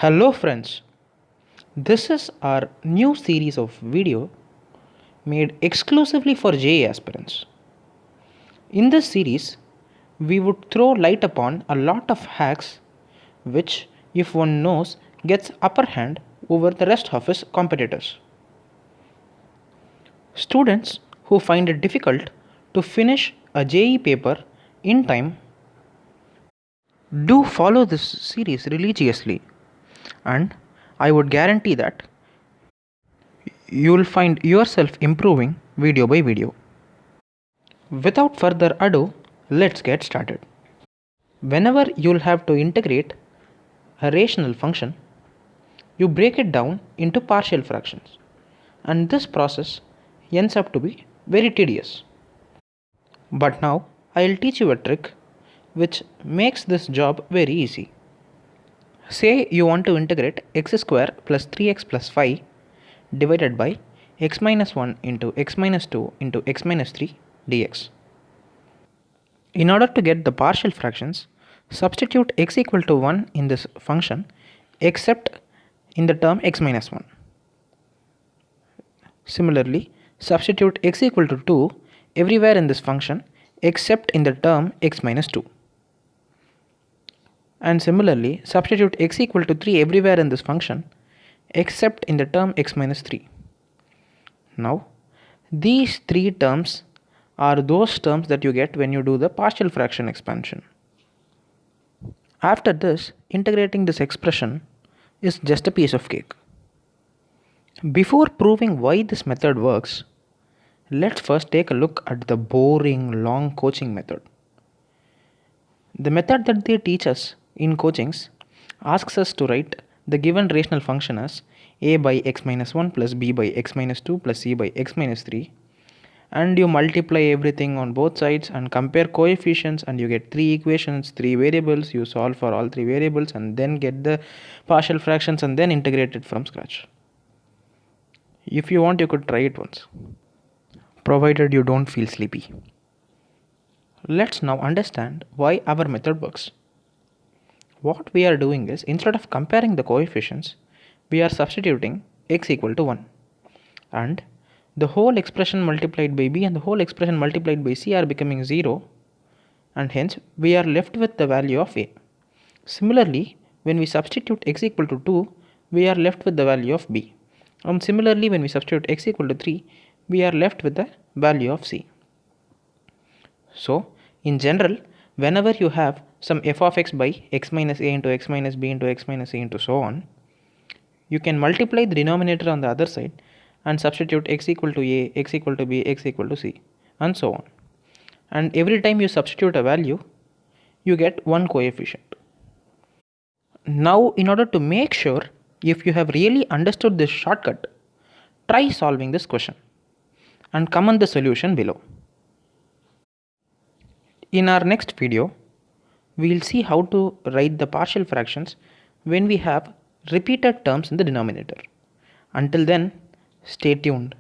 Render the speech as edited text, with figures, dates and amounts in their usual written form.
Hello friends, this is our new series of video made exclusively for JEE aspirants. In this series, we would throw light upon a lot of hacks which, if one knows, gets upper hand over the rest of his competitors. Students who find it difficult to finish a JEE paper in time do follow this series religiously, and I would guarantee that you will find yourself improving video by video. Without further ado, let's get started. Whenever you'll have to integrate a rational function, you break it down into partial fractions, and this process ends up to be very tedious. But now I'll teach you a trick which makes this job very easy. Say you want to integrate x square plus 3x plus 5 divided by x minus 1 into x minus 2 into x minus 3 dx. In order to get the partial fractions, substitute x equal to 1 in this function except in the term x minus 1. Similarly, substitute x equal to 2 everywhere in this function except in the term x minus 2. And similarly, substitute x equal to 3 everywhere in this function except in the term x minus 3. Now, these three terms are those terms that you get when you do the partial fraction expansion. After this, integrating this expression is just a piece of cake. Before proving why this method works, let's first take a look at the boring long coaching method. The method that they teach us in coachings asks us to write the given rational function as a by x minus 1 plus b by x minus 2 plus c by x minus 3, and you multiply everything on both sides and compare coefficients, and you get three equations, three variables. You solve for all three variables and then get the partial fractions and then integrate it from scratch. If you want, you could try it once, provided you don't feel sleepy. Let's now understand why our method works. What we are doing is, instead of comparing the coefficients, we are substituting x equal to 1, and the whole expression multiplied by b and the whole expression multiplied by c are becoming 0, and hence we are left with the value of a. Similarly, when we substitute x equal to 2, we are left with the value of b. And similarly, when we substitute x equal to 3, we are left with the value of c. So, in general, whenever you have some f of x by x minus a into x minus b into x minus a into so on, you can multiply the denominator on the other side and substitute x equal to a, x equal to b, x equal to c, and so on. And every time you substitute a value, you get one coefficient. Now, in order to make sure if you have really understood this shortcut, try solving this question and comment the solution below. In our next video, we will see how to write the partial fractions when we have repeated terms in the denominator. Until then, stay tuned.